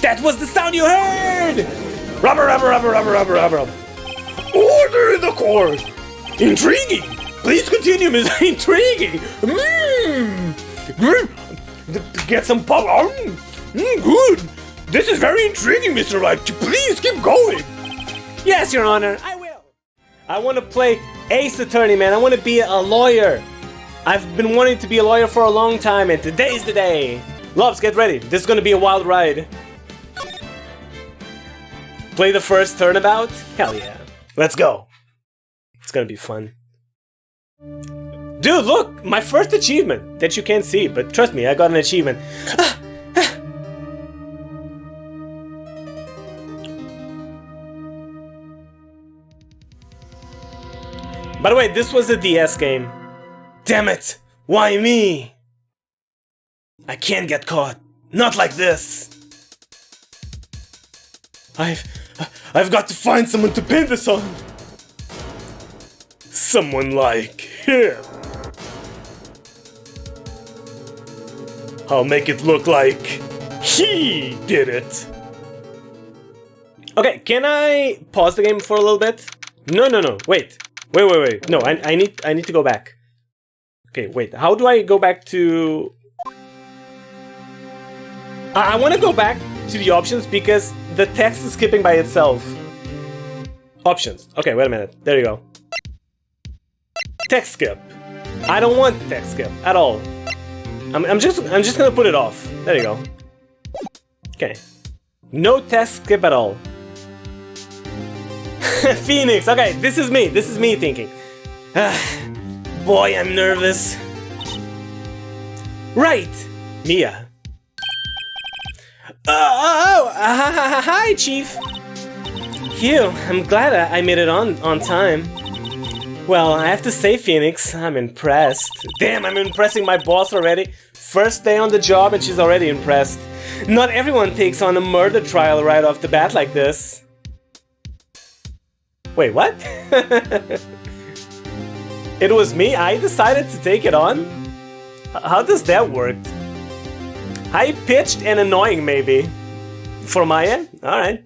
That was the sound you heard! Rubber, rubber, rubber, rubber, rubber, rubber. Order in the court! Intriguing! Please continue, Miss. Intriguing! Get some pop. Good! This is very intriguing, Mr. Wright. Please keep going! Yes, Your Honor, I will! I want to play Ace Attorney, man. I want to be a lawyer. I've been wanting to be a lawyer for a long time, and today's the day. Loves, get ready. This is gonna be a wild ride. Play the first Turnabout? Hell yeah. Let's go. It's gonna be fun. Dude, look! My first achievement that you can't see, but trust me, I got an achievement. By the way, this was a DS game. Damn it! Why me? I can't get caught. Not like this. I've got to find someone to pin this on. Someone like him. I'll make it look like he did it. Okay, can I pause the game for a little bit? No, wait. Wait. No, I need to go back. Okay, wait. How do I go back to... I want to go back to the options because the text is skipping by itself. Options. Okay, wait a minute. There you go. Text skip. I don't want text skip at all. I'm just gonna put it off. There you go. Okay. No text skip at all. Phoenix. Okay, this is me thinking. Boy, I'm nervous. Right. Mia. Hi, Chief. Phew, I'm glad I made it on time. Well, I have to say, Phoenix, I'm impressed. Damn, I'm impressing my boss already. First day on the job and she's already impressed. Not everyone takes on a murder trial right off the bat like this. Wait, what? It was me? I decided to take it on? How does that work? High-pitched and annoying, maybe. For my end? Alright.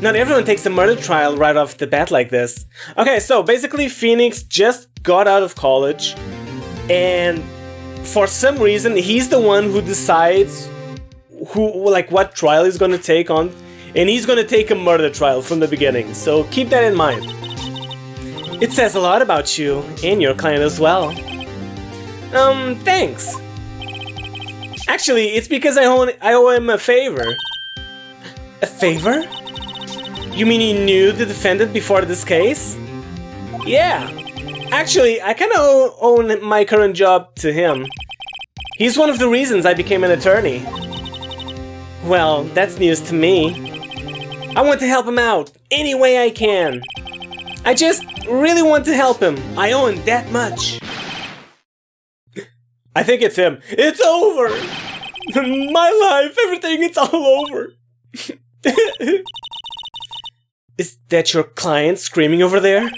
Not everyone takes a murder trial right off the bat like this. Okay, so basically Phoenix just got out of college, and for some reason he's the one who decides what trial he's gonna take on, and he's gonna take a murder trial from the beginning, so keep that in mind. It says a lot about you, and your client as well. Thanks. Actually, it's because I owe him a favor. A favor? You mean he knew the defendant before this case? Yeah. Actually, I kinda owe my current job to him. He's one of the reasons I became an attorney. Well, that's news to me. I want to help him out, any way I can. I just really want to help him. I owe him that much. I think it's him. It's over! My life, everything, it's all over. Is that your client screaming over there?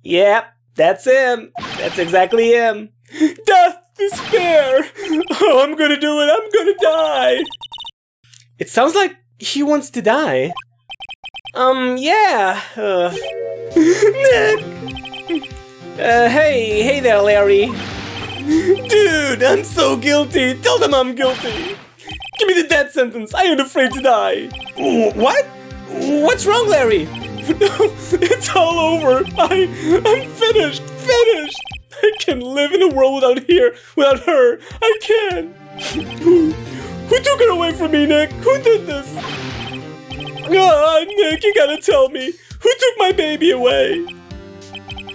Yep, that's him. That's exactly him. Death, despair. Oh, I'm gonna do it. I'm gonna die. It sounds like he wants to die. Yeah. Nick. Hey there, Larry. Dude, I'm so guilty. Tell them I'm guilty. Give me the death sentence. I ain't afraid to die. What? What's wrong, Larry? It's all over. I'm finished. I can live in a world without her. I can. Who took her away from me, Nick? Who did this? Nick, you gotta tell me. Who took my baby away?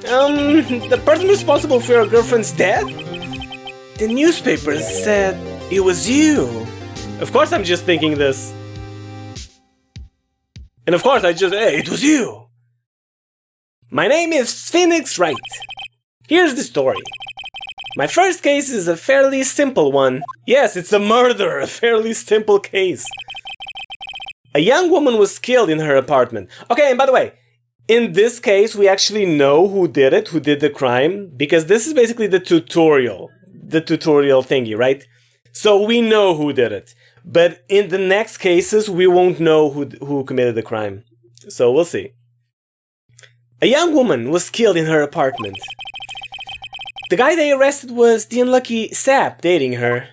The person responsible for your girlfriend's death? The newspapers said it was you. Of course I'm just thinking this. And of course hey, it was you. My name is Phoenix Wright. Here's the story. My first case is a fairly simple one. Yes, it's a murder, a fairly simple case. A young woman was killed in her apartment. Okay, and by the way, in this case, we actually know who did it, who did the crime, because this is basically the tutorial thingy, right? So we know who did it. But in the next cases, we won't know who committed the crime. So we'll see. A young woman was killed in her apartment. The guy they arrested was the unlucky sap dating her.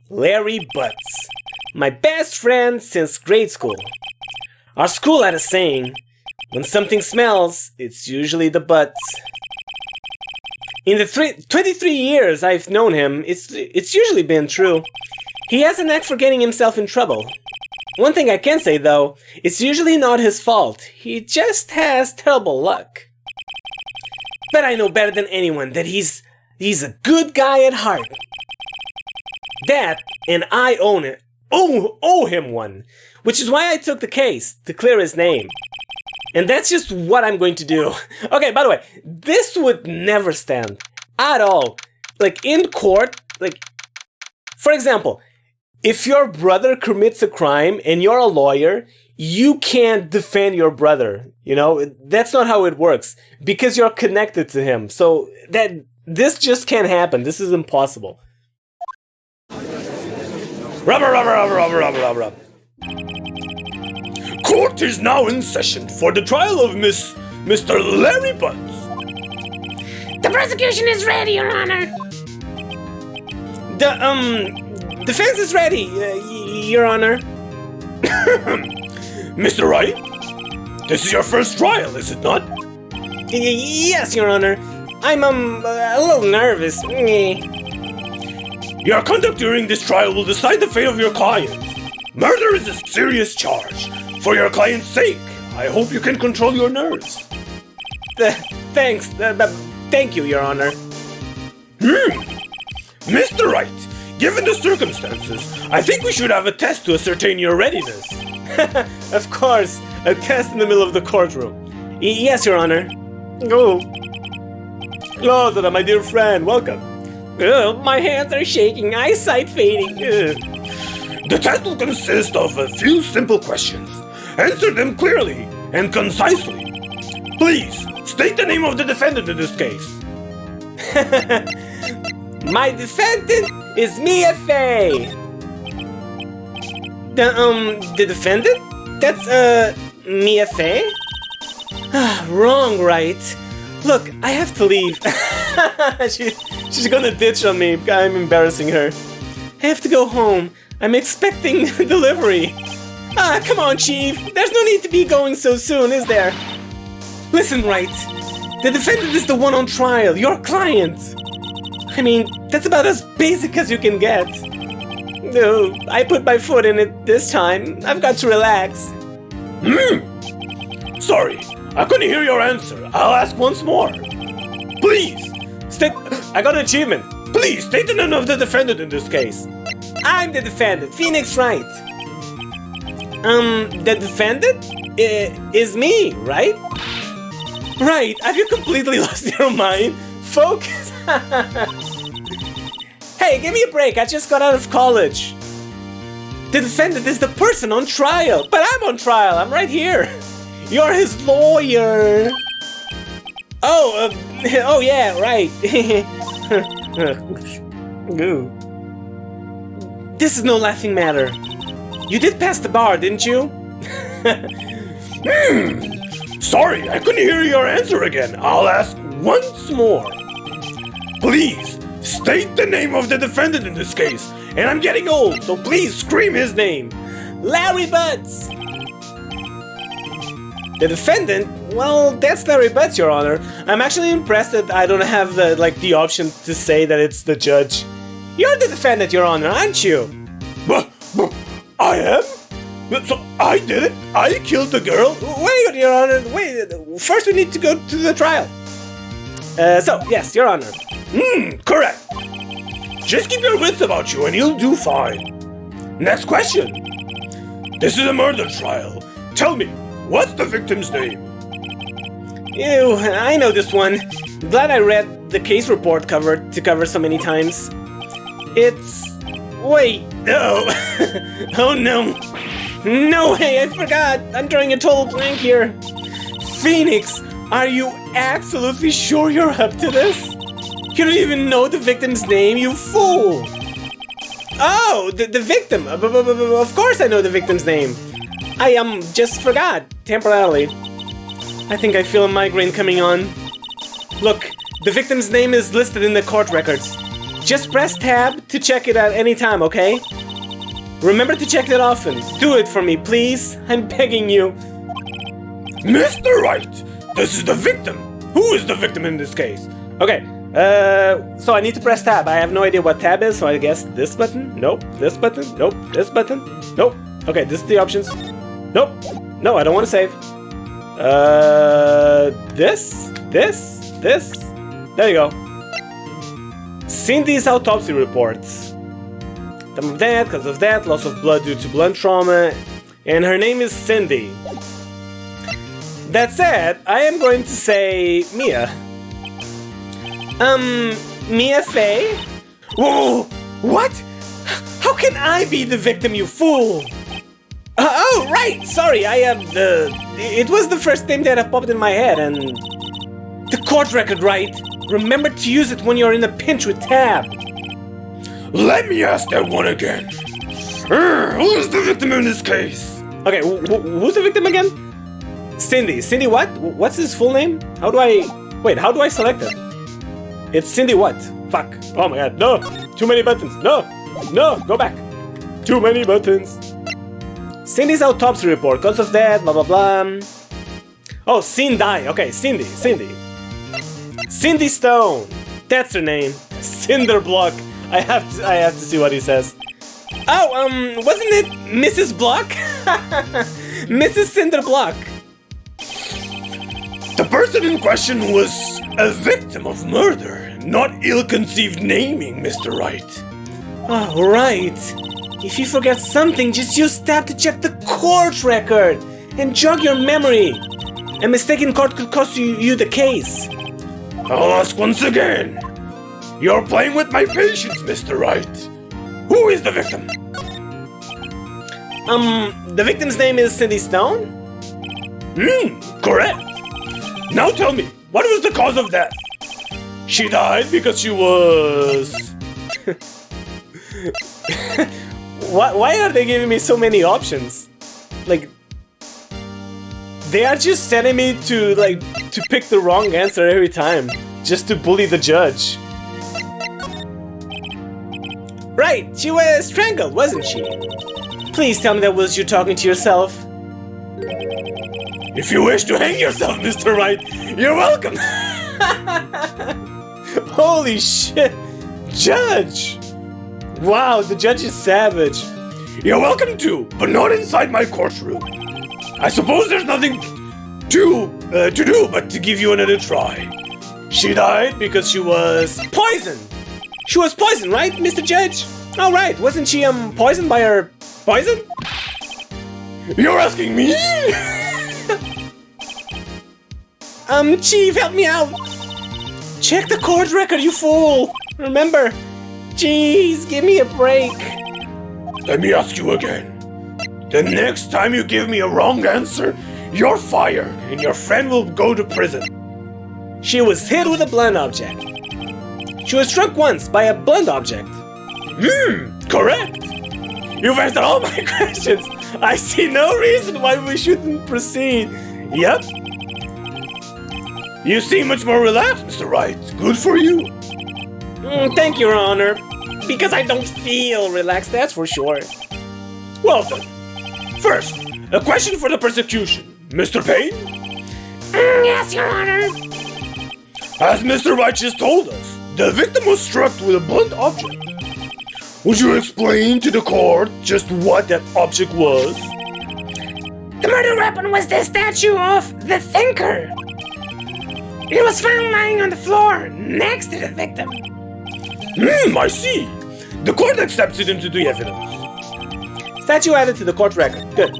Larry Butz. My best friend since grade school. Our school had a saying, when something smells, it's usually the butts. In the 23 years I've known him, it's usually been true. He has a knack for getting himself in trouble. One thing I can say though, it's usually not his fault. He just has terrible luck. But I know better than anyone that he's a good guy at heart. That, and I owe him one, which is why I took the case, to clear his name. And that's just what I'm going to do. Okay, by the way, this would never stand at all. Like in court, like, for example, if your brother commits a crime and you're a lawyer, you can't defend your brother. You know, that's not how it works because you're connected to him. So this just can't happen. This is impossible. Rubber. Court is now in session for the trial of Mr. Larry Butz. The prosecution is ready, Your Honor. The defense is ready, Your Honor. Mr. Wright, this is your first trial, is it not? Yes, Your Honor. I'm a little nervous. Your conduct during this trial will decide the fate of your client. Murder is a serious charge. For your client's sake, I hope you can control your nerves. Thanks. Thank you, Your Honor. Mr. Wright, given the circumstances, I think we should have a test to ascertain your readiness. Of course, a test in the middle of the courtroom. Yes, Your Honor. Oh, Lazara, my dear friend, welcome. My hands are shaking, eyesight fading. The test will consist of a few simple questions. Answer them clearly and concisely. Please, state the name of the defendant in this case. My defendant is Mia Fey. The defendant? That's, Mia Fey? Wrong, right? Look, I have to leave. She's gonna ditch on me. I'm embarrassing her. I have to go home. I'm expecting delivery. Come on, Chief. There's no need to be going so soon, is there? Listen, Wright. The defendant is the one on trial, your client. I mean, that's about as basic as you can get. No, I put my foot in it this time. I've got to relax. Sorry, I couldn't hear your answer. I'll ask once more. Please, state... I got an achievement. Please, state the name of the defendant in this case. I'm the defendant, Phoenix Wright. The defendant is me, right? Right, have you completely lost your mind? Focus! Hey, give me a break, I just got out of college. The defendant is the person on trial, but I'm on trial, I'm right here. You're his lawyer. Oh yeah, right. Ooh. This is no laughing matter. You did pass the bar, didn't you? Sorry, I couldn't hear your answer again. I'll ask once more. Please, state the name of the defendant in this case. And I'm getting old, so please scream his name. Larry Butz! The defendant? Well, that's Larry Butz, Your Honor. I'm actually impressed that I don't have the option to say that it's the judge. You're the defendant, Your Honor, aren't you? But I am? So I did it? I killed the girl? Wait, Your Honor, wait. First we need to go to the trial. So, yes, Your Honor. Correct. Just keep your wits about you and you'll do fine. Next question. This is a murder trial. Tell me, what's the victim's name? Ew, I know this one. Glad I read the case report to cover so many times. It's... Wait, no. Oh no. No way, I forgot. I'm drawing a total blank here. Phoenix, are you absolutely sure you're up to this? You don't even know the victim's name, you fool. Oh, the victim. Of course I know the victim's name. I just forgot temporarily. I think I feel a migraine coming on. Look, the victim's name is listed in the court records. Just press tab to check it at any time, okay? Remember to check it often. Do it for me, please. I'm begging you. Mr. Wright, this is the victim. Who is the victim in this case? Okay, so I need to press tab. I have no idea what tab is, so I guess this button? Nope. This button? Nope. This button? Nope. Okay, this is the options. Nope. No, I don't want to save. This. There you go. Cindy's autopsy reports. Time of death, because of that, loss of blood due to blunt trauma, and her name is Cindy. That said, I am going to say Mia. Mia Fey? Whoa! What? How can I be the victim, you fool? Oh, right! Sorry, it was the first name that popped in my head, and... The court record, right? Remember to use it when you're in a pinch with tab. Let me ask that one again. Who is the victim in this case? Okay, who's the victim again? Cindy. Cindy what? What's his full name? How do I select it? It's Cindy what? Fuck. Oh my god, no! Too many buttons. No! Go back. Too many buttons. Cindy's autopsy report, cause of death, blah blah blah. Oh, Cindy. Okay, Cindy. Cindy Stone. That's her name. Cinderblock. I have to see what he says. Oh, wasn't it Mrs. Block? Mrs. Cinderblock. The person in question was a victim of murder, not ill-conceived naming, Mr. Wright. Oh, right. If you forget something, just use tab to check the court record and jog your memory. A mistake in court could cost you the case. I'll ask once again. You're playing with my patience, Mr. Wright. Who is the victim? The victim's name is Cindy Stone? Correct. Now tell me, what was the cause of death? She died because she was... Why are they giving me so many options? Like... They are just sending me to pick the wrong answer every time. Just to bully the judge. Right, she was strangled, wasn't she? Please tell me that was you talking to yourself. If you wish to hang yourself, Mr. Wright, you're welcome. Holy shit. Judge. Wow, the judge is savage. You're welcome to, but not inside my courtroom. I suppose there's nothing to do but to give you another try. She died because she was poisoned. She was poisoned, right, Mr. Judge? Oh, right. Wasn't she poisoned by her poison? You're asking me? Chief, help me out. Check the court record, you fool. Remember. Jeez, give me a break. Let me ask you again. The next time you give me a wrong answer, you're fired and your friend will go to prison. She was hit with a blunt object. She was struck once by a blunt object. Correct. You've answered all my questions. I see no reason why we shouldn't proceed. Yep. You seem much more relaxed, Mr. Wright. Good for you. Thank you, Your Honor. Because I don't feel relaxed, that's for sure. Well then. First, a question for the prosecution. Mr. Payne? Yes, Your Honor. As Mr. Wright just told us, the victim was struck with a blunt object. Would you explain to the court just what that object was? The murder weapon was the statue of the Thinker. It was found lying on the floor next to the victim. I see. The court accepts it into the evidence. Statue added to the court record. Good.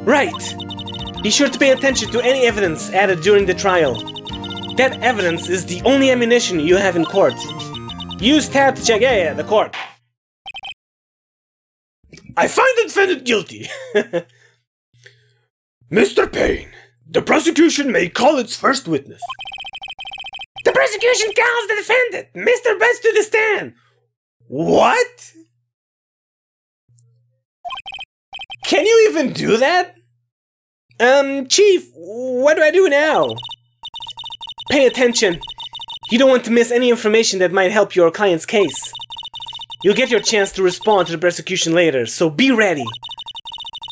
Right. Be sure to pay attention to any evidence added during the trial. That evidence is the only ammunition you have in court. Use tab to check. Yeah, the court. I find the defendant guilty. Mr. Payne, the prosecution may call its first witness. The prosecution calls the defendant, Mr. Butz, to the stand. What? Can you even do that? Chief, what do I do now? Pay attention. You don't want to miss any information that might help your client's case. You'll get your chance to respond to the prosecution later, so be ready.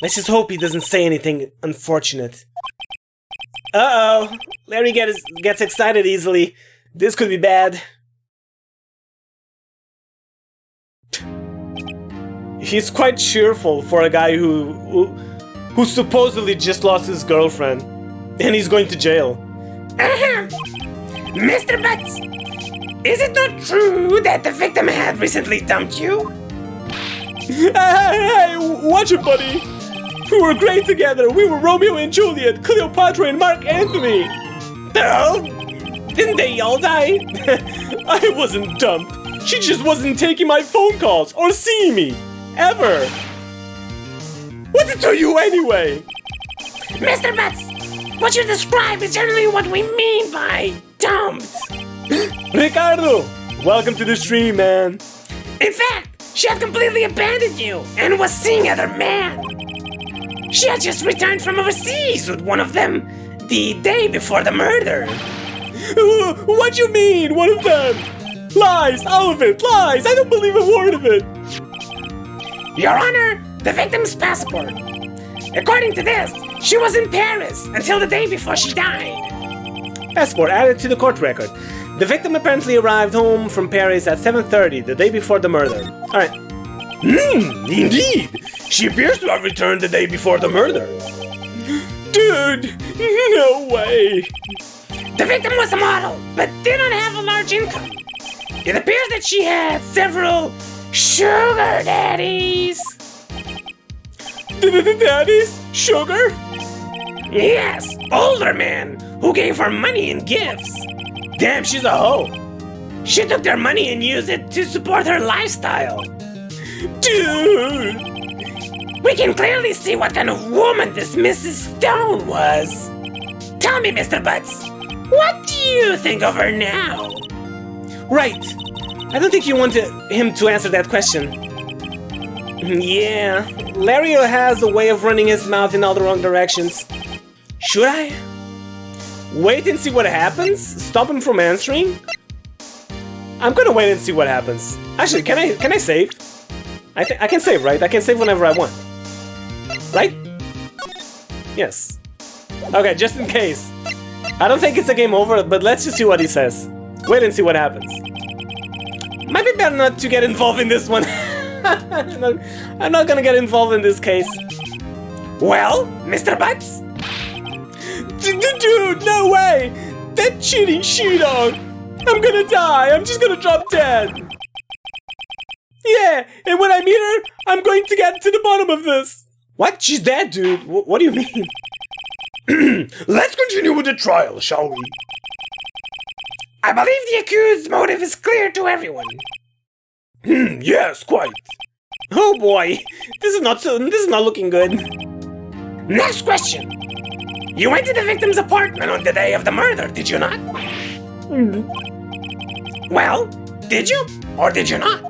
Let's just hope he doesn't say anything unfortunate. Uh-oh. Larry gets excited easily. This could be bad. He's quite cheerful for a guy who supposedly just lost his girlfriend. And he's going to jail. Mr. Butz, is it not true that the victim had recently dumped you? Hey, watch it, buddy. We were great together. We were Romeo and Juliet, Cleopatra and Mark Antony. Oh, didn't they all die? I wasn't dumped. She just wasn't taking my phone calls or seeing me. Ever. What's it to you anyway? Mr. Butz, what you describe is generally what we mean by dumped. Ricardo, welcome to the stream, man. In fact, she had completely abandoned you and was seeing other men. She had just returned from overseas with one of them the day before the murder. What do you mean, one of them? Lies, all of it, lies. I don't believe a word of it. Your Honor, the victim's passport. According to this, she was in Paris until the day before she died. Passport added to the court record. The victim apparently arrived home from Paris at 7:30, the day before the murder. Alright. Indeed. She appears to have returned the day before the murder. Dude, no way. The victim was a model, but did not have a large income. It appears that she had several sugar daddies. Daddies? Sugar? Yes, older men who gave her money and gifts. Damn, she's a hoe. She took their money and used it to support her lifestyle. Dude! We can clearly see what kind of woman this Mrs. Stone was. Tell me, Mr. Butz, what do you think of her now? Right. I don't think you want him to answer that question. Yeah, Larry has a way of running his mouth in all the wrong directions. Should I? Wait and see what happens? Stop him from answering? I'm gonna wait and see what happens. Actually, can I save? I can save, right? I can save whenever I want. Right? Yes. Okay, just in case. I don't think it's a game over, but let's just see what he says. Wait and see what happens. Might be better not to get involved in this one. I'm not gonna get involved in this case. Well, Mr. Butz? Dude, no way! That cheating she-dog! I'm gonna die! I'm just gonna drop dead! Yeah, and when I meet her, I'm going to get to the bottom of this! What? She's dead, dude! What do you mean? Let's continue with the trial, shall we? I believe the accused's motive is clear to everyone. Yes, quite. Oh boy, this is not looking good. Next question. You went to the victim's apartment on the day of the murder, did you not? Well, did you or did you not?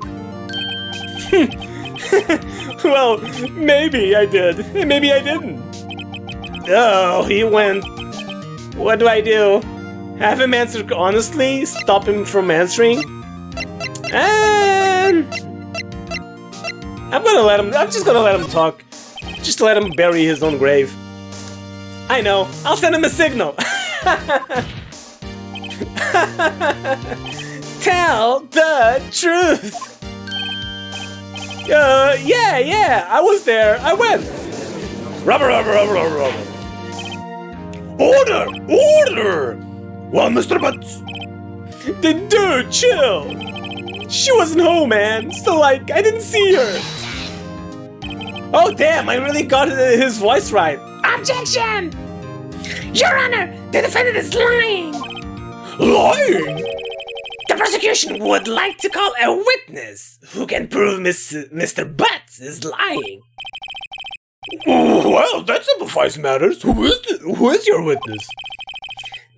Well, maybe I did, and maybe I didn't. Oh, he went. What do I do? Have him answer honestly? Stop him from answering? And I'm just gonna let him talk. Just let him bury his own grave. I know, I'll send him a signal. Tell the truth. Yeah, I was there. I went. Rubber. Order! Well, Mr. Butz. Dude, chill. She wasn't home, man. So, like, I didn't see her. Oh, damn, I really got his voice right. Objection! Your Honor, the defendant is lying. Lying? The prosecution would like to call a witness who can prove Mr. Butz is lying. Well, that simplifies matters. Who is your witness?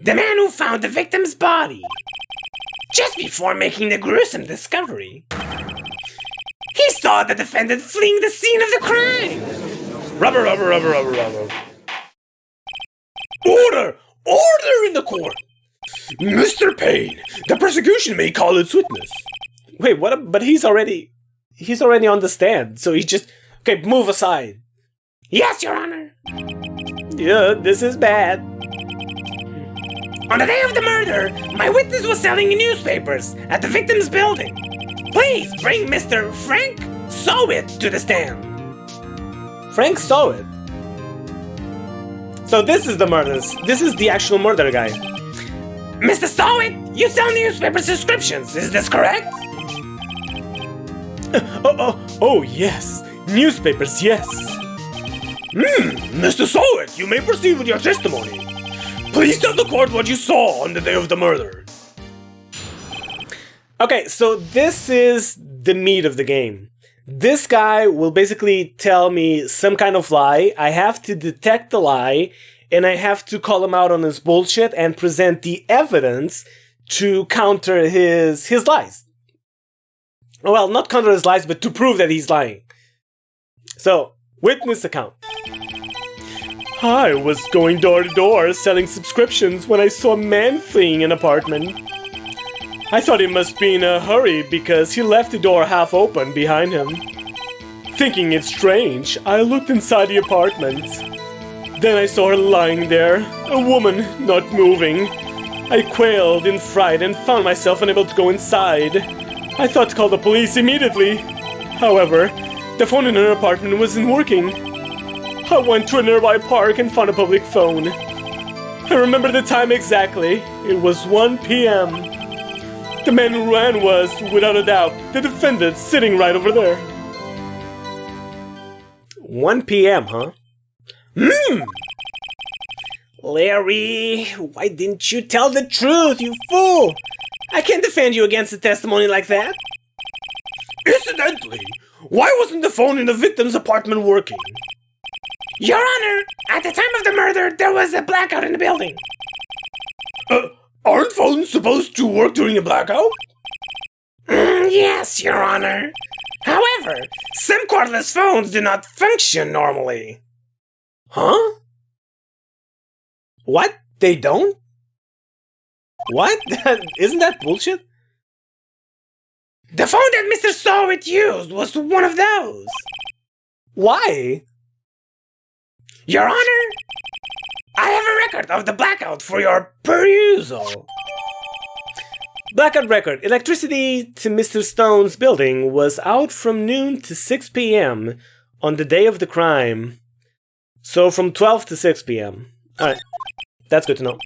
The man who found the victim's body just before making the gruesome discovery. He saw the defendant fleeing the scene of the crime. Rubber, rubber, rubber, rubber, rubber. Order! Order in the court! Mr. Payne, the prosecution may call its witness. Wait, what? But he's already on the stand, so he just... Okay, move aside. Yes, Your Honor. Yeah, this is bad. On the day of the murder, my witness was selling newspapers at the victim's building. Please bring Mr. Frank Sahwit to the stand. Frank Sahwit? So this is the murders. This is the actual murder guy. Mr. Sahwit, you sell newspaper subscriptions, is this correct? Oh, yes. Newspapers, yes. Mr. Sahwit, you may proceed with your testimony. Please tell the court what you saw on the day of the murder. Okay, so this is the meat of the game. This guy will basically tell me some kind of lie. I have to detect the lie, and I have to call him out on his bullshit and present the evidence to counter his lies. Well, not counter his lies, but to prove that he's lying. So, witness account. I was going door to door selling subscriptions when I saw a man fleeing an apartment. I thought he must be in a hurry because he left the door half open behind him. Thinking it strange, I looked inside the apartment. Then I saw her lying there, a woman not moving. I quailed in fright and found myself unable to go inside. I thought to call the police immediately. However, the phone in her apartment wasn't working. I went to a nearby park and found a public phone. I remember the time exactly. It was 1 p.m. The man who ran was, without a doubt, the defendant sitting right over there. 1 p.m., huh? Larry, why didn't you tell the truth, you fool? I can't defend you against a testimony like that. Incidentally, why wasn't the phone in the victim's apartment working? Your Honor, at the time of the murder, there was a blackout in the building. Aren't phones supposed to work during a blackout? Yes, Your Honor. However, some cordless phones do not function normally. Huh? What? They don't? What? Isn't that bullshit? The phone that Mr. Sahwit used was one of those. Why? Your Honor, I have a record of the blackout for your perusal. Blackout record. Electricity to Mr. Stone's building was out from noon to 6 p.m. on the day of the crime. So from 12 to 6 p.m. Alright, that's good to know.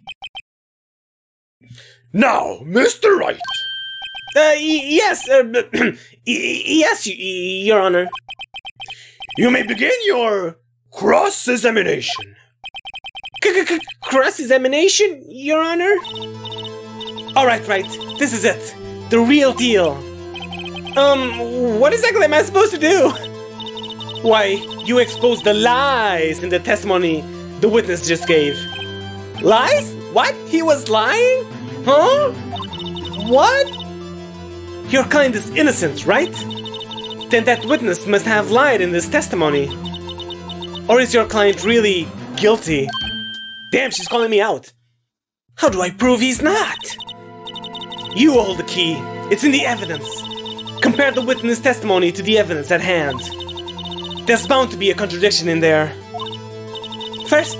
Now, Mr. Wright. Yes, yes, Your Honor. You may begin your cross-examination. Cross-examination, Your Honor? Alright, right. This is it. The real deal. What exactly am I supposed to do? Why, you exposed the lies in the testimony the witness just gave. Lies? What? He was lying? Huh? What? Your client is innocent, right? Then that witness must have lied in this testimony. Or is your client really guilty? Damn, she's calling me out. How do I prove he's not? You hold the key. It's in the evidence. Compare the witness testimony to the evidence at hand. There's bound to be a contradiction in there. First,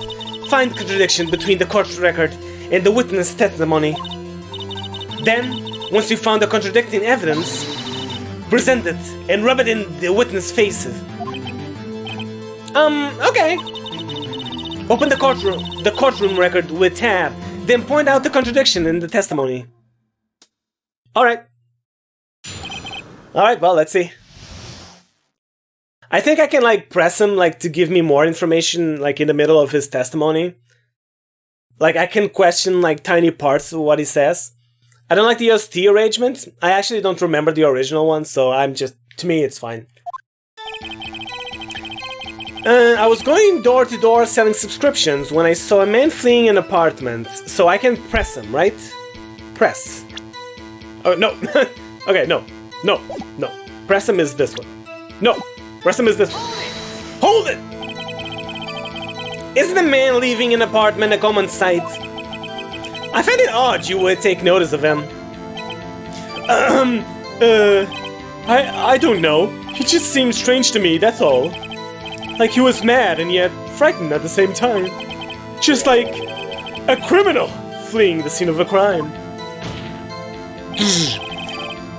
find the contradiction between the court record and the witness testimony. Then, once you found the contradicting evidence, present it and rub it in the witness' face. Okay. Open the courtroom record with tab, then point out the contradiction in the testimony. Alright, well, let's see. I think I can, like, press him, like, to give me more information, like, in the middle of his testimony. Like, I can question, like, tiny parts of what he says. I don't like the OST arrangement. I actually don't remember the original one, so to me, it's fine. I was going door to door selling subscriptions when I saw a man fleeing an apartment, so I can press him, right? Press. Oh, no. Okay, no. Press him is this one. No, press him is this one. Hold it! Isn't a man leaving an apartment a common sight? I find it odd you would take notice of him. I don't know. He just seemed strange to me, that's all. Like he was mad and yet frightened at the same time. Just like a criminal fleeing the scene of a crime.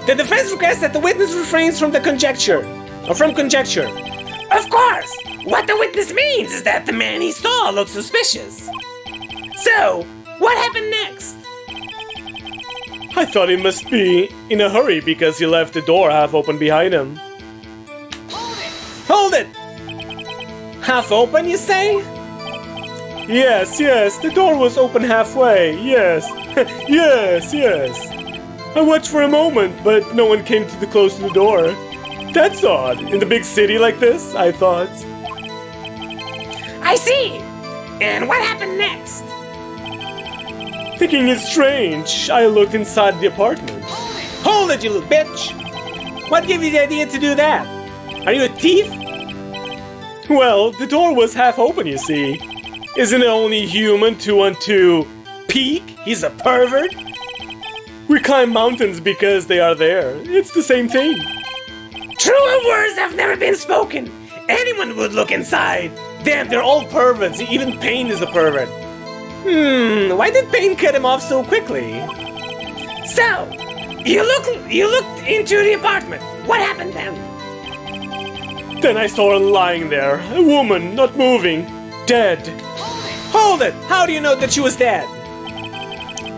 The defense requests that the witness refrains from conjecture. Of course! What the witness means is that the man he saw looked suspicious. So, what happened next? I thought he must be in a hurry because he left the door half open behind him. Hold it! Half open, you say? Yes, the door was open halfway, yes. yes. I watched for a moment, but no one came to close to the door. That's odd, in the big city like this, I thought. I see! And what happened next? Thinking it's strange, I looked inside the apartment. Hold it, you little bitch! What gave you the idea to do that? Are you a thief? Well, the door was half open, you see. Isn't it only human to want to peek? He's a pervert? We climb mountains because they are there. It's the same thing. Truer words have never been spoken. Anyone would look inside. Damn, they're all perverts. Even Pain is a pervert. Why did Pain cut him off so quickly? So, you looked into the apartment. What happened then? Then I saw her lying there. A woman, not moving. Dead. Hold it! How do you know that she was dead?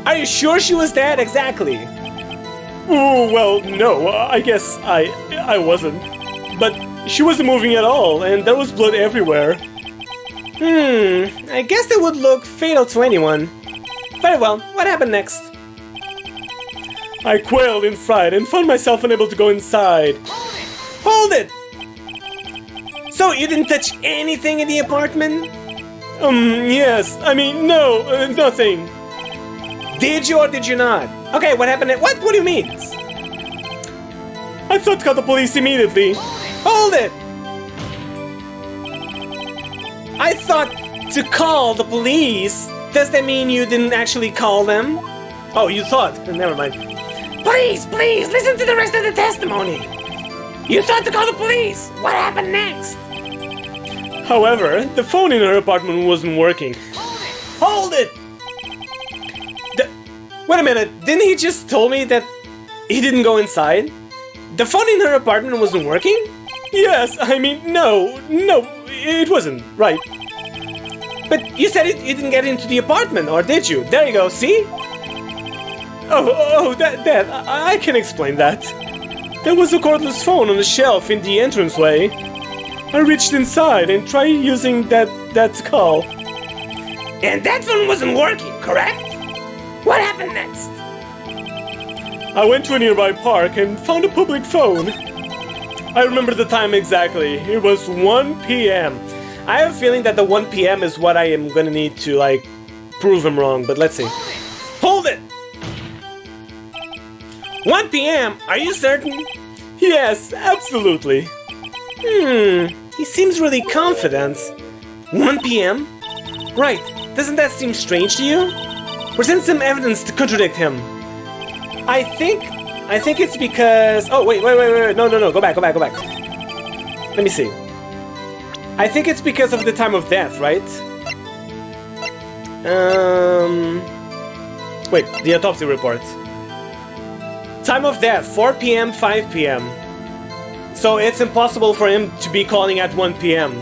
Are you sure she was dead exactly? Oh, well, no, I guess I wasn't. But she wasn't moving at all, and there was blood everywhere. I guess that would look fatal to anyone. Very well, what happened next? I quailed in fright and found myself unable to go inside. Hold it! So you didn't touch anything in the apartment? Yes, I mean, no, nothing. Did you or did you not? Okay, what happened? What do you mean? I thought to call the police immediately. Hold it! I thought to call the police. Does that mean you didn't actually call them? Oh, you thought? Never mind. Please, listen to the rest of the testimony. You thought to call the police. What happened next? However, the phone in her apartment wasn't working. Hold it! Wait a minute, didn't he just tell me that he didn't go inside? The phone in her apartment wasn't working? Yes, I mean, no, it wasn't, right. But you said you didn't get into the apartment, or did you? There you go, see? That, I can explain that. There was a cordless phone on the shelf in the entranceway. I reached inside and tried using that to call. And that phone wasn't working, correct? What happened next? I went to a nearby park and found a public phone. I remember the time exactly. It was 1 p.m. I have a feeling that the 1 p.m. is what I am gonna need to, like, prove him wrong, but let's see. Hold it! 1 p.m., are you certain? Yes, absolutely. He seems really confident. 1 p.m.? Right, doesn't that seem strange to you? Present some evidence to contradict him. I think it's because... Oh, wait, no, go back. Let me see. I think it's because of the time of death, right? Wait, the autopsy report. Time of death, 4 p.m., 5 p.m. So it's impossible for him to be calling at 1 p.m.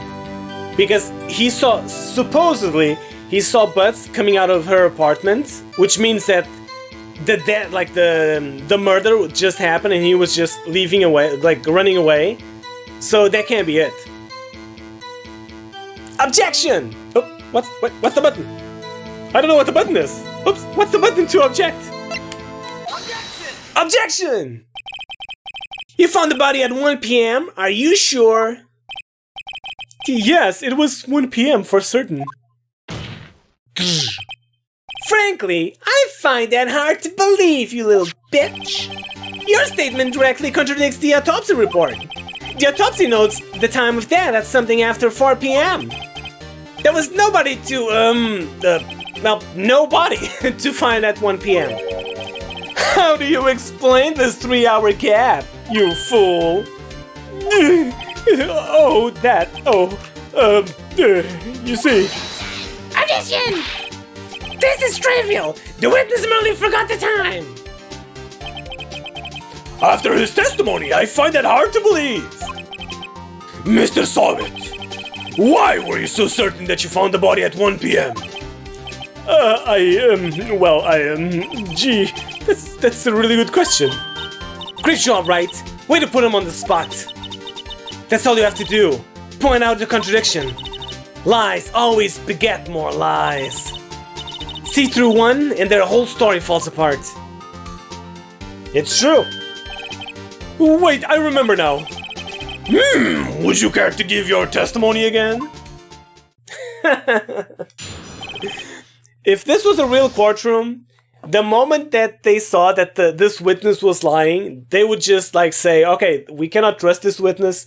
Because supposedly, he saw Butz coming out of her apartment, which means that the murder just happened and he was just leaving away, like running away. So that can't be it. Objection! Oh, what's the button? I don't know what the button is. Oops, what's the button to object? Objection! Objection! You found the body at 1 p.m., are you sure? Yes, it was 1 p.m. for certain. Frankly, I find that hard to believe, you little bitch. Your statement directly contradicts the autopsy report. The autopsy notes the time of death at something after 4 p.m. There was nobody to, well, nobody to find at 1 p.m. How do you explain this 3-hour gap, you fool? Oh, that, you see. Objection! This is trivial! The witness merely forgot the time! After his testimony, I find that hard to believe. Mr. Sahwit, why were you so certain that you found the body at 1 p.m.? Gee, that's a really good question. Great job, Wright. Way to put him on the spot. That's all you have to do. Point out the contradiction. Lies always beget more lies. See through one and their whole story falls apart. It's true. Wait, I remember now. Would you care to give your testimony again? If this was a real courtroom, the moment that they saw that this witness was lying, they would just like say, okay, we cannot trust this witness.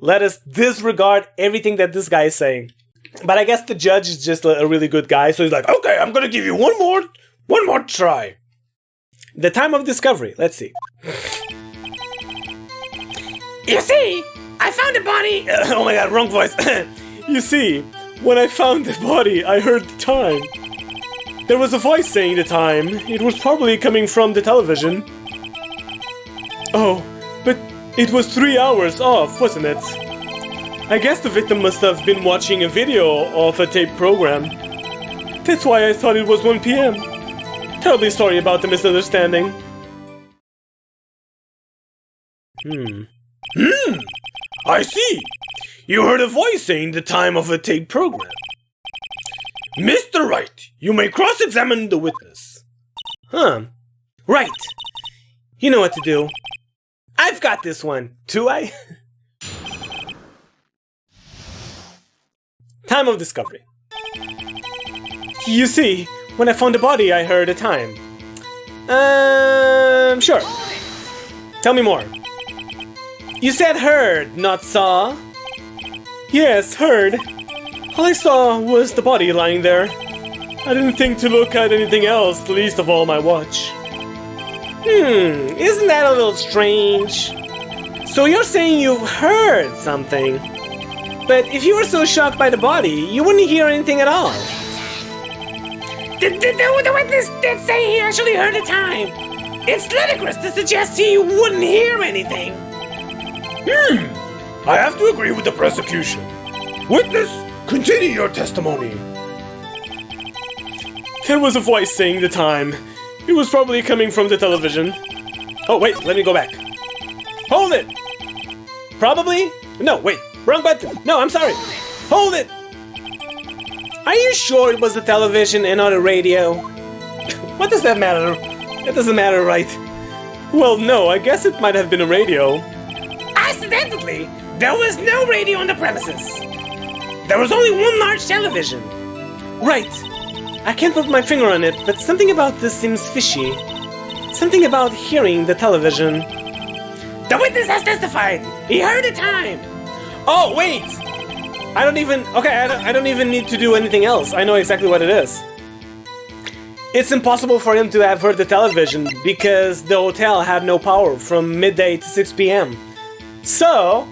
Let us disregard everything that this guy is saying. But I guess the judge is just a really good guy, so he's like, okay, I'm gonna give you one more try. The time of discovery, let's see. You see, I found the body. Oh my god, wrong voice. You see, when I found the body, I heard the time. There was a voice saying the time. It was probably coming from the television. Oh, but it was 3 hours off, wasn't it? I guess the victim must have been watching a video of a tape program. That's why I thought it was 1 p.m. Terribly sorry about the misunderstanding. I see. You heard a voice saying the time of a tape program. Mr. Wright, you may cross-examine the witness. Huh. Right. You know what to do. I've got this one. Do I? Time of discovery. You see, when I found the body, I heard a time. Sure. Tell me more. You said heard, not saw? Yes, heard. All I saw was the body lying there. I didn't think to look at anything else, least of all my watch. Isn't that a little strange? So you're saying you've heard something. But if you were so shocked by the body, you wouldn't hear anything at all. The witness did say he actually heard the time. It's ludicrous to suggest he wouldn't hear anything. I have to agree with the prosecution. Witness, continue your testimony. There was a voice saying the time. It was probably coming from the television. Oh, wait, let me go back. Hold it! Probably? No, wait, wrong button. No, I'm sorry. Hold it! Are you sure it was the television and not a radio? What does that matter? That doesn't matter, right? Well, no, I guess it might have been a radio. Accidentally, there was no radio on the premises. There was only one large television. Right. I can't put my finger on it, but something about this seems fishy. Something about hearing the television. The witness has testified. He heard the time. Oh, wait! I don't even need to do anything else. I know exactly what it is. It's impossible for him to have heard the television because the hotel had no power from midday to 6 p.m. So,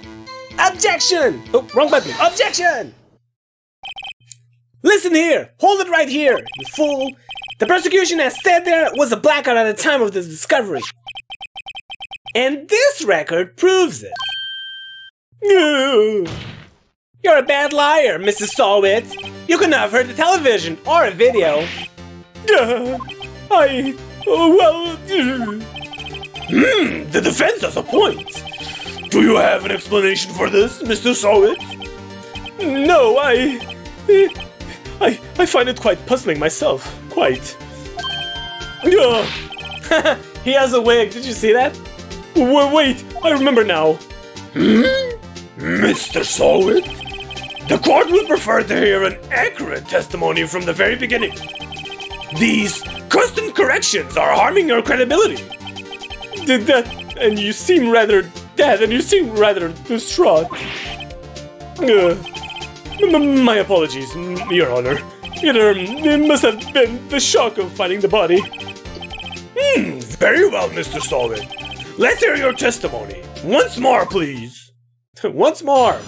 objection! Oh, wrong button. Objection! Listen here! Hold it right here, you fool! The prosecution has said there was a blackout at the time of this discovery. And this record proves it. You're a bad liar, Mrs. Sahwit. You couldn't have heard the television or a video. The defense has a point. Do you have an explanation for this, Mr. Sahwit? No, I find it quite puzzling myself. Quite. He has a wig. Did you see that? Wait, I remember now. Mr. Sahwit? The court would prefer to hear an accurate testimony from the very beginning. These constant corrections are harming your credibility. And you seem rather distraught. My apologies, Your Honor. It must have been the shock of finding the body. Very well, Mr. Sahwit. Let's hear your testimony. Once more, please. Once more.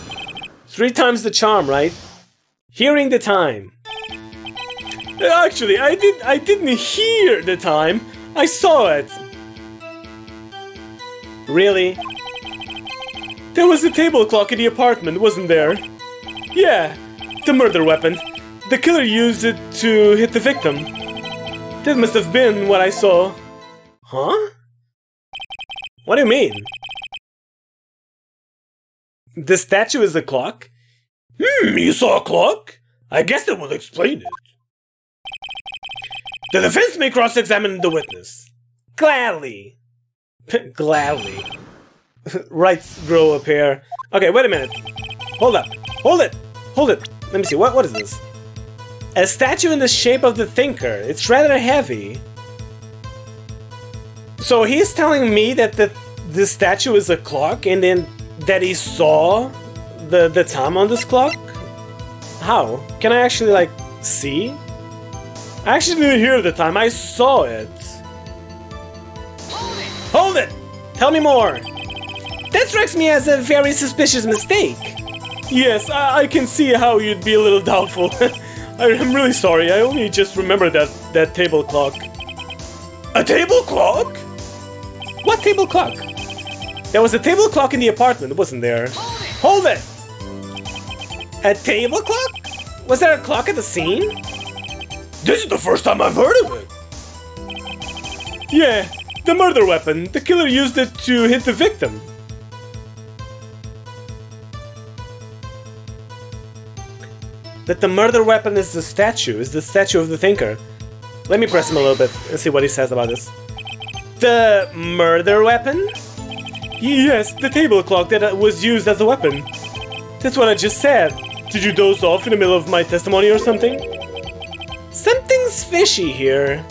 3 times the charm, right? Hearing the time. Actually, I didn't hear the time. I saw it. Really? There was a table clock in the apartment, wasn't there? Yeah, the murder weapon. The killer used it to hit the victim. That must have been what I saw. Huh? What do you mean? The statue is a clock? You saw a clock? I guess that would explain it. The defense may cross-examine the witness. Gladly. Gladly. Rights grow a pair. Okay, wait a minute. Hold up. Hold it. Hold it. Let me see. What is this? A statue in the shape of the thinker. It's rather heavy. So he's telling me that the statue is a clock and then that he saw the time on this clock? How? Can I actually, like, see? I actually didn't hear the time. I saw it. Hold it! Tell me more. That strikes me as a very suspicious mistake. Yes, I can see how you'd be a little doubtful. I'm really sorry. I only just remembered that table clock. A table clock? What table clock? There was a table clock in the apartment, wasn't there? Hold it! A table clock? Was there a clock at the scene? This is the first time I've heard of it. Yeah, the murder weapon. The killer used it to hit the victim. That the murder weapon is the statue of the thinker. Let me press him a little bit and see what he says about this. The murder weapon? Yes, the table clock that was used as a weapon. That's what I just said. Did you doze off in the middle of my testimony or something? Something's fishy here.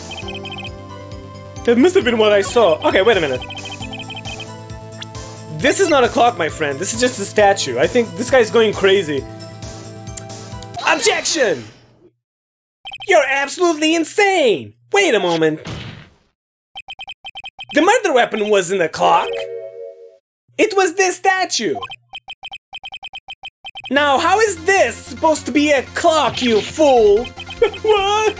That must have been what I saw. Okay, wait a minute. This is not a clock, my friend. This is just a statue. I think this guy's going crazy. Objection! You're absolutely insane! Wait a moment. The murder weapon wasn't a clock. It was this statue. Now, how is this supposed to be a clock, you fool? What?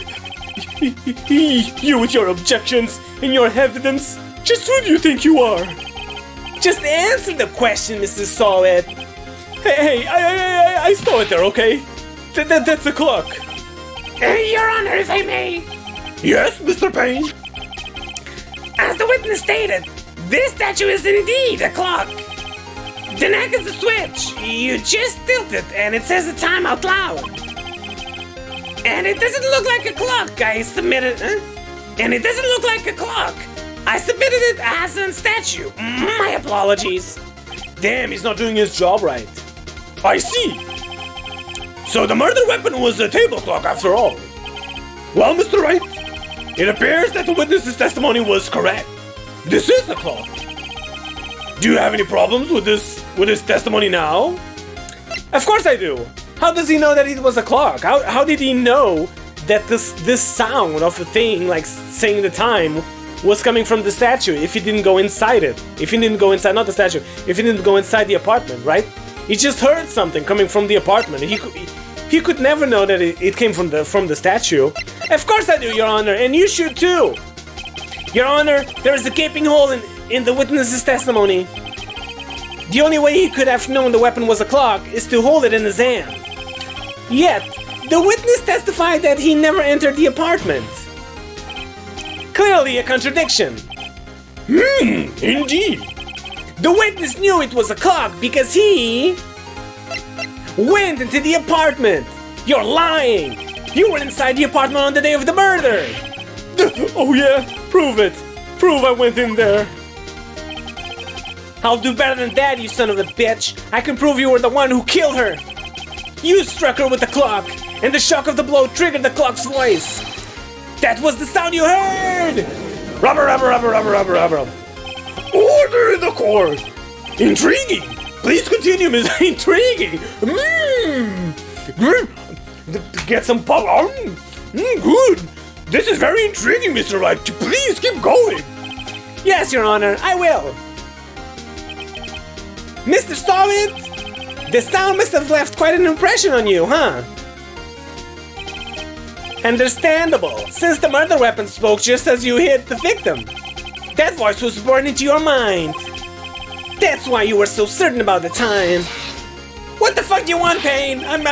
You with your objections and your evidence? Just who do you think you are? Just answer the question, Mr. Sahwit. Hey, I saw it there, okay? That's the clock. Your Honor, if I may. Yes, Mr. Payne? As the witness stated, this statue is indeed a clock. The neck is the switch. You just tilt it and it says the time out loud. And it doesn't look like a clock. I submitted it as a statue. My apologies. Damn, he's not doing his job right. I see. So the murder weapon was a table clock after all. Well, Mr. Wright, it appears that the witness's testimony was correct. This is a clock. Do you have any problems with his testimony now? Of course I do. How does he know that it was a clock? How did he know that this sound of a thing, like saying the time, was coming from the statue if he didn't go inside it? If he didn't go inside, not the statue, if he didn't go inside the apartment, right? He just heard something coming from the apartment. He could never know that it came from the statue. Of course I do, Your Honor, and you should too. Your Honor, there is a gaping hole in the witness's testimony. The only way he could have known the weapon was a clock is to hold it in his hand. Yet, the witness testified that he never entered the apartment. Clearly a contradiction. Indeed. The witness knew it was a clock because he went into the apartment. You're lying. You were inside the apartment on the day of the murder. Oh yeah? Prove it. Prove I went in there. I'll do better than that, you son of a bitch. I can prove you were the one who killed her. You struck her with the clock, and the shock of the blow triggered the clock's voice. That was the sound you heard! Rubber. Order in the court. Intriguing. Please continue, Miss. Intriguing. Get some pop. Good. This is very intriguing, Mr. Wright. Please keep going. Yes, Your Honor, I will. Mr. Sahwit, the sound must have left quite an impression on you, huh? Understandable, since the murder weapon spoke just as you hit the victim. That voice was born into your mind. That's why you were so certain about the time. What the fuck do you want, Payne? I'm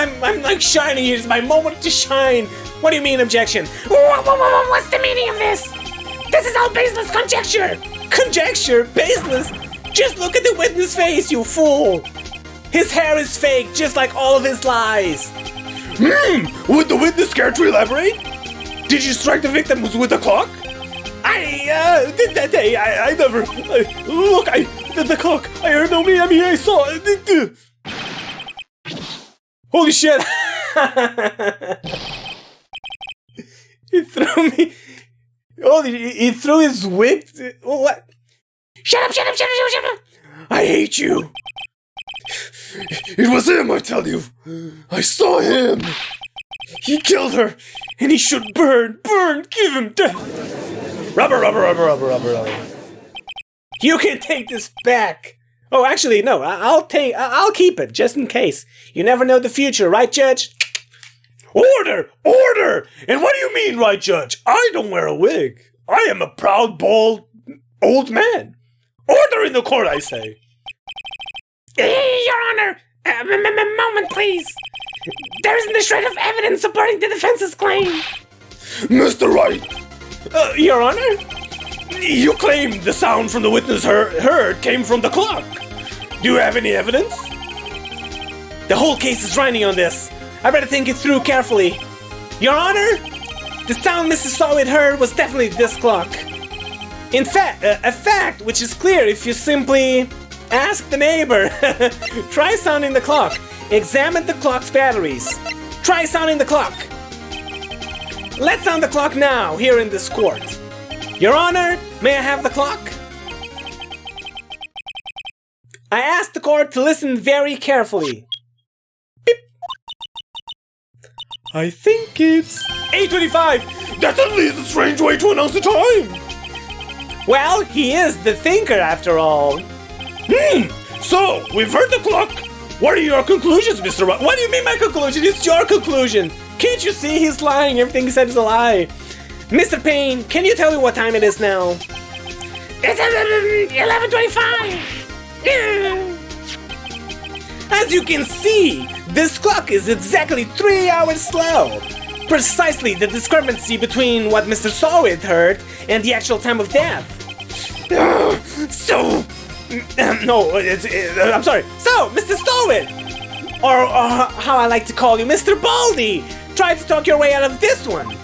like shining. Here's my moment to shine. What do you mean, objection? What's the meaning of this? This is all baseless conjecture. Conjecture? Baseless? Just look at the witness face, you fool. His hair is fake, just like all of his lies. Would the witness care to elaborate? Did you strike the victim with a clock? Did that day. I never. Look, the clock. I heard no me. I saw it. Holy shit! He threw me. Oh, he threw his wig. What? Shut up! I hate you. It was him, I tell you. I saw him. He killed her, and he should burn, give him death. Rubber. You can take this back. Oh, actually, no. I'll keep it just in case. You never know the future, right, Judge? Order! And what do you mean, right, Judge? I don't wear a wig. I am a proud, bald, old man. Order in the court, I say. Your Honor, moment, please. There isn't a shred of evidence supporting the defense's claim. Mr. Wright. Your Honor? You claim the sound from the witness heard came from the clock. Do you have any evidence? The whole case is riding on this. I better think it through carefully. Your Honor, the sound Mrs. Sahwit heard was definitely this clock. In fact, a fact which is clear if you simply ask the neighbor. Try sounding the clock. Examine the clock's batteries. Try sounding the clock. Let's sound the clock now, here in this court. Your Honor, may I have the clock? I ask the court to listen very carefully. Beep. I think it's 8:25. That's at least a strange way to announce the time. Well, he is the thinker after all. So, we've heard the clock. What are your conclusions, Mr. Wright? What do you mean my conclusion? It's your conclusion. Can't you see he's lying? Everything he said is a lie. Mr. Payne, can you tell me what time it is now? It's 11:25. As you can see, this clock is exactly 3 hours slow. Precisely the discrepancy between what Mr. Sahwit heard and the actual time of death. I'm sorry. So, Mr. Sahwit, or how I like to call you, Mr. Baldy, try to talk your way out of this one.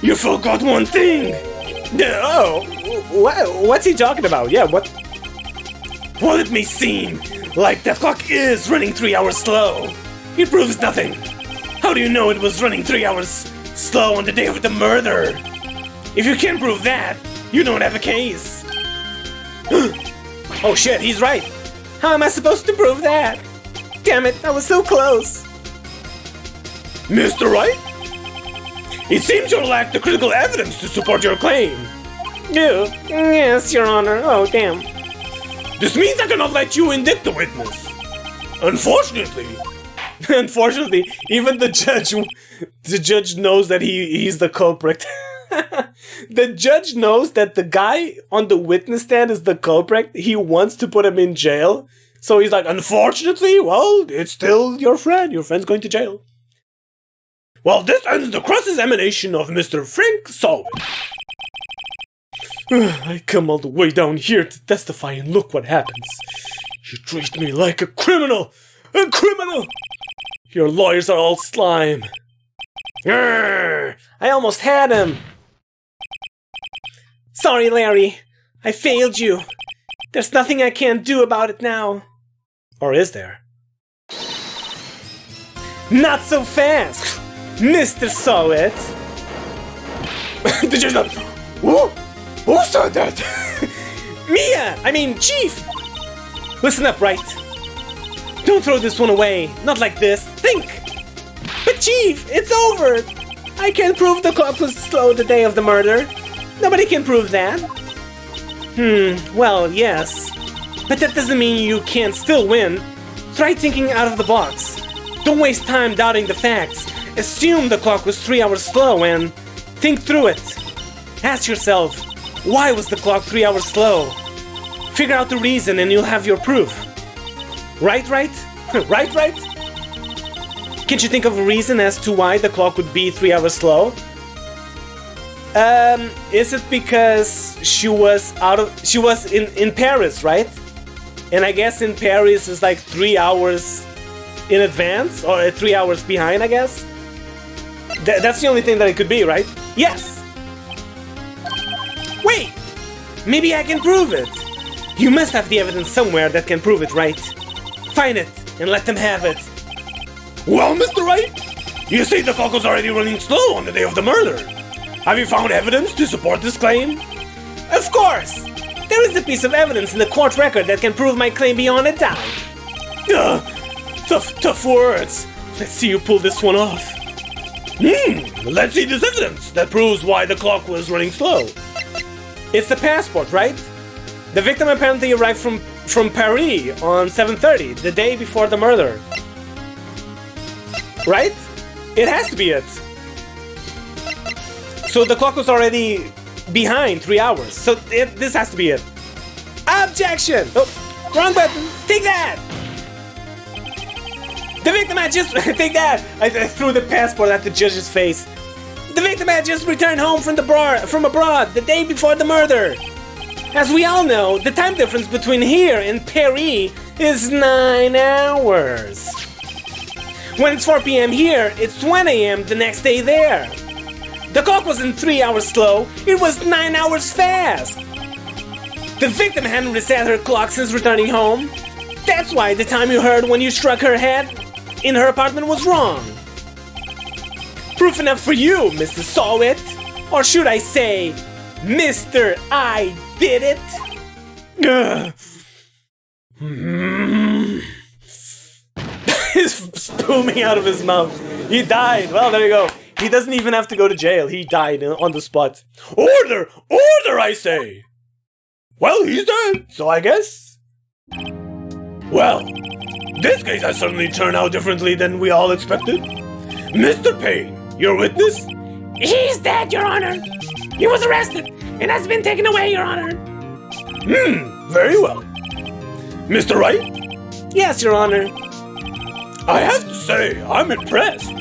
You forgot one thing. Oh, what's he talking about? Yeah, what? While it may seem like the clock is running 3 hours slow, it proves nothing. How do you know it was running 3 hours slow on the day of the murder? If you can't prove that, you don't have a case. Oh shit, he's right. How am I supposed to prove that? Damn it, I was so close. Mr. Wright? It seems you lack the critical evidence to support your claim. Yes, Your Honor. Oh, damn. This means I cannot let you indict the witness. Unfortunately. Unfortunately, even the judge knows that he's the culprit. The judge knows that the guy on the witness stand is the culprit. He wants to put him in jail. So he's like, unfortunately, well, it's still your friend. Your friend's going to jail. Well, this ends the cross-examination of Mr. Frank Sahwit. I come all the way down here to testify, and look what happens. You treat me like a criminal! A criminal! Your lawyers are all slime. I almost had him. Sorry, Larry. I failed you. There's nothing I can't do about it now. Or is there? Not so fast, Mr. Sahwit. Did you not? Who said that? Mia! I mean, Chief! Listen up, right? Don't throw this one away. Not like this. Think! But Chief, it's over! I can't prove the clock was slow the day of the murder. Nobody can prove that. Well, yes. But that doesn't mean you can't still win. Try thinking out of the box. Don't waste time doubting the facts. Assume the clock was 3 hours slow and think through it. Ask yourself, why was the clock 3 hours slow? Figure out the reason and you'll have your proof. Right? Right? Can't you think of a reason as to why the clock would be 3 hours slow? Is it because she was in Paris, right? And I guess in Paris is like 3 hours in advance, or 3 hours behind, I guess? That's the only thing that it could be, right? Yes! Wait! Maybe I can prove it! You must have the evidence somewhere that can prove it, right? Find it, and let them have it. Well, Mr. Wright, you say the clock was already running slow on the day of the murder. Have you found evidence to support this claim? Of course! There is a piece of evidence in the court record that can prove my claim beyond a doubt. Tough words. Let's see you pull this one off. Let's see this evidence that proves why the clock was running slow. It's the passport, right? The victim apparently arrived from Paris on 7:30, the day before the murder. Right? It has to be it. So the clock was already behind 3 hours. So this has to be it. Objection! Oh, wrong button. Take that! The victim had just... Take that! I threw the passport at the judge's face. The victim had just returned home from abroad the day before the murder. As we all know, the time difference between here and Paris is 9 hours. When it's 4 p.m. here, it's 1 a.m. the next day there. The clock wasn't 3 hours slow, it was 9 hours fast. The victim hadn't reset her clock since returning home. That's why the time you heard when you struck her head in her apartment was wrong. Proof enough for you, Mr. Sahwit. Or should I say, Mr. I Did It? He's spewing out of his mouth. He died. Well, there you go. He doesn't even have to go to jail. He died on the spot. Order! Order, I say! Well, he's dead, so I guess. Well, this case has certainly turned out differently than we all expected. Mr. Payne, your witness? He's dead, Your Honor. He was arrested and has been taken away, Your Honor. Very well. Mr. Wright? Yes, Your Honor. I have to say, I'm impressed.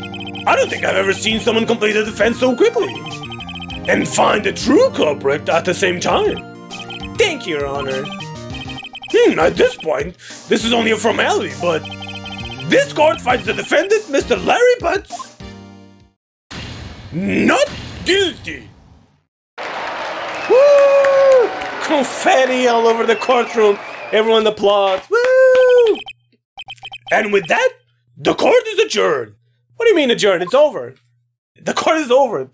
I don't think I've ever seen someone complete a defense so quickly. And find the true culprit at the same time. Thank you, Your Honor. At this point, this is only a formality, but this court finds the defendant, Mr. Larry Butz, not guilty. Woo! Confetti all over the courtroom. Everyone applauds. Woo! And with that, the court is adjourned. What do you mean adjourned? It's over. The court is over.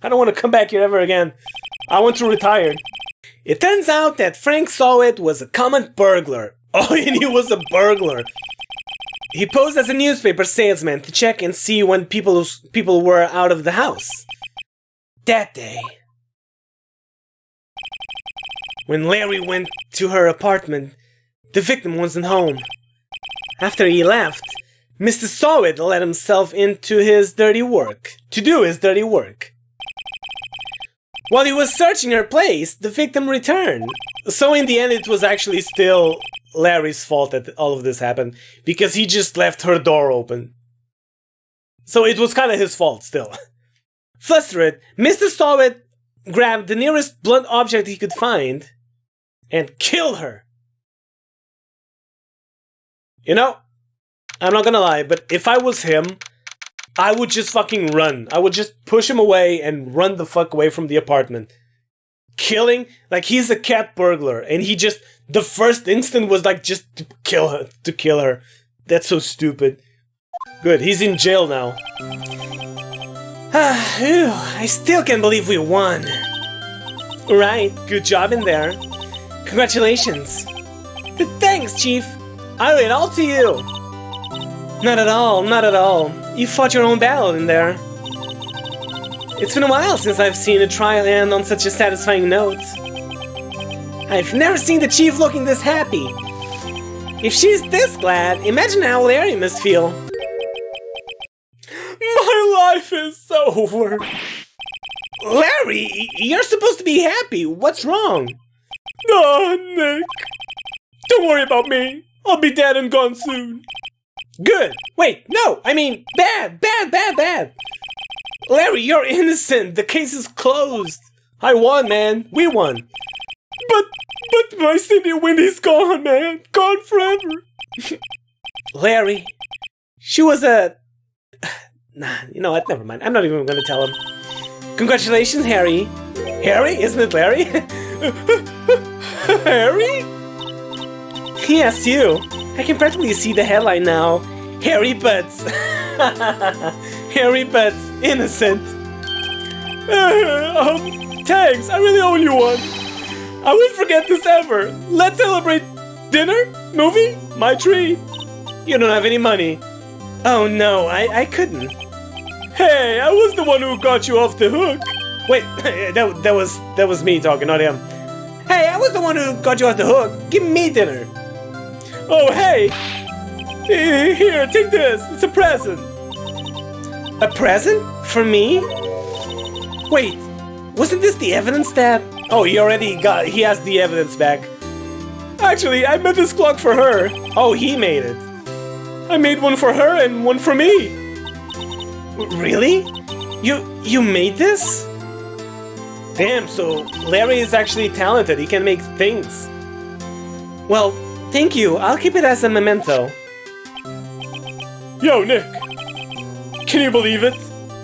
I don't want to come back here ever again. I want to retire. It turns out that Frank Sahwit was a common burglar. Oh, and he was a burglar. He posed as a newspaper salesman to check and see when people were out of the house. That day, when Larry went to her apartment, the victim wasn't home. After he left, Mr. Sahwit let himself into his dirty work, to do his dirty work. While he was searching her place, the victim returned. So in the end, it was actually still Larry's fault that all of this happened, because he just left her door open. So it was kind of his fault still. Flustered, Mr. Sahwit grabbed the nearest blunt object he could find and killed her. You know, I'm not gonna lie, but if I was him, I would just fucking run. I would just push him away and run the fuck away from the apartment. Killing, like he's a cat burglar, and he just, the first instant was like just to kill her. That's so stupid. Good, he's in jail now. I still can't believe we won. Right, good job in there. Congratulations. Thanks, Chief. I owe it all to you. Not at all, not at all. You fought your own battle in there. It's been a while since I've seen a trial end on such a satisfying note. I've never seen the chief looking this happy. If she's this glad, imagine how Larry must feel. My life is over. Larry, you're supposed to be happy. What's wrong? Oh, Nick. Don't worry about me. I'll be dead and gone soon. Good. Wait, no, I mean bad. Larry, you're innocent. The case is closed. I won, man. We won. But my Cindy Wendy's gone, man. Gone forever. Larry, she was a... Nah, you know what? Never mind. I'm not even going to tell him. Congratulations, Harry. Harry? Isn't it Larry? Harry? Yes, you. I can practically see the headline now. Harry Butz. Harry Butz, innocent. Thanks. I really owe you one. I won't forget this ever. Let's celebrate dinner? Movie? My treat. You don't have any money. Oh no, I couldn't. Hey, I was the one who got you off the hook. Wait, that was me talking, not him. Hey, I was the one who got you off the hook. Give me dinner. Oh, hey. Here, take this. It's a present. A present? For me? Wait, wasn't this the evidence that... Oh, he has the evidence back. Actually, I made this clock for her. Oh, he made it. I made one for her and one for me. Really? You made this? Damn, so Larry is actually talented. He can make things. Well, thank you. I'll keep it as a memento. Yo, Nick. Can you believe it?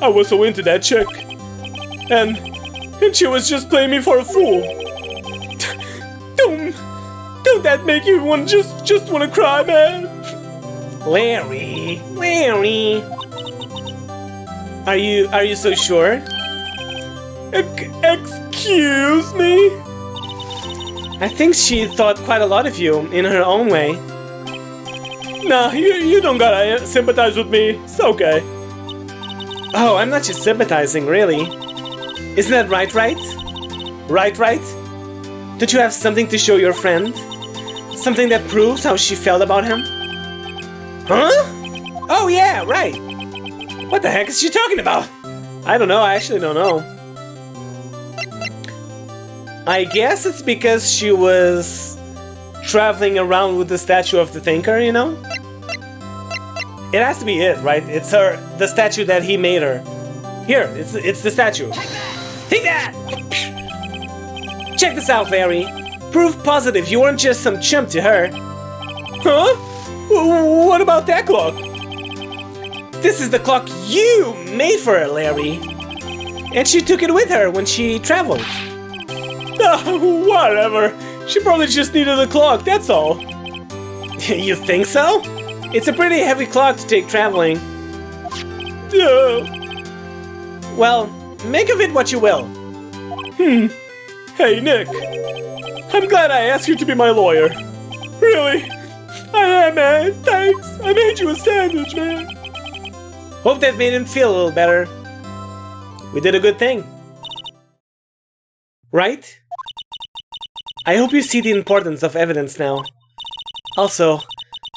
I was so into that chick. And she was just playing me for a fool. Don't that make you just want to cry, man? Larry. Are you so sure? Excuse me? I think she thought quite a lot of you in her own way. Nah, you don't gotta sympathize with me. It's okay. Oh, I'm not just sympathizing, really. Isn't that right? Right? Don't you have something to show your friend? Something that proves how she felt about him? Huh? Oh yeah, right. What the heck is she talking about? I don't know, I actually don't know. I guess it's because she was traveling around with the statue of the thinker, you know? It has to be it, right? It's the statue that he made her. Here, it's the statue. Take that! Check this out, Larry. Proof positive you weren't just some chump to her. Huh? What about that clock? This is the clock you made for her, Larry. And she took it with her when she traveled. Whatever. She probably just needed a clock, that's all. You think so? It's a pretty heavy clock to take traveling. Yeah. Well, make of it what you will. Hey, Nick. I'm glad I asked you to be my lawyer. Really? I am, man. Thanks. I made you a sandwich, man. Hope that made him feel a little better. We did a good thing. Right? I hope you see the importance of evidence now. Also,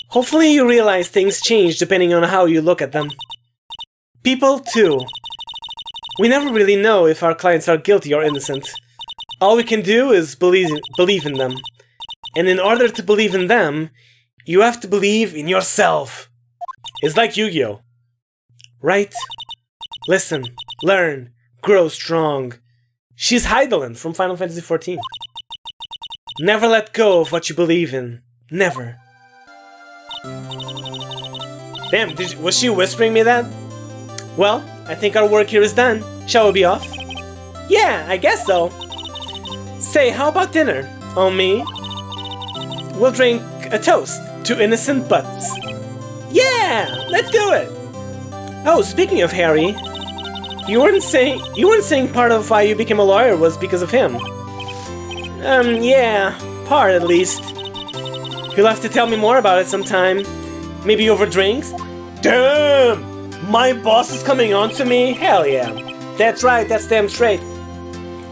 hopefully you realize things change depending on how you look at them. People, too. We never really know if our clients are guilty or innocent. All we can do is believe in them. And in order to believe in them, you have to believe in yourself. It's like Yu-Gi-Oh! Right? Listen, learn, grow strong. She's Heidelin from Final Fantasy XIV. Never let go of what you believe in. Never. Damn, was she whispering me that? Well, I think our work here is done. Shall we be off? Yeah, I guess so. Say, how about dinner? On me? We'll drink a toast to innocent Butz. Yeah, let's do it. Oh, speaking of Harry, you weren't saying part of why you became a lawyer was because of him. Yeah, part at least. You'll have to tell me more about it sometime. Maybe over drinks? Damn! My boss is coming on to me? Hell yeah. That's right, that's damn straight.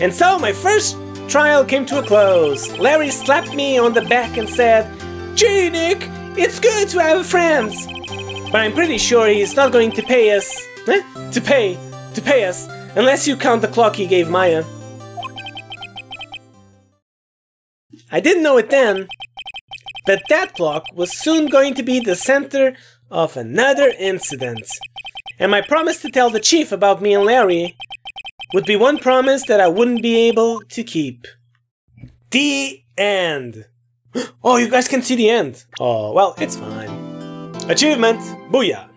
And so my first trial came to a close. Larry slapped me on the back and said, "Gee, Nick, it's good to have friends. But I'm pretty sure he's not going to pay us. To pay us, unless you count the clock he gave Maya." I didn't know it then, but that clock was soon going to be the center of another incident. And my promise to tell the chief about me and Larry would be one promise that I wouldn't be able to keep. The end. Oh, you guys can see the end. Oh, well, it's fine. Achievement. Booyah.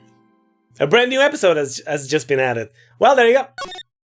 A brand new episode has just been added. Well, there you go.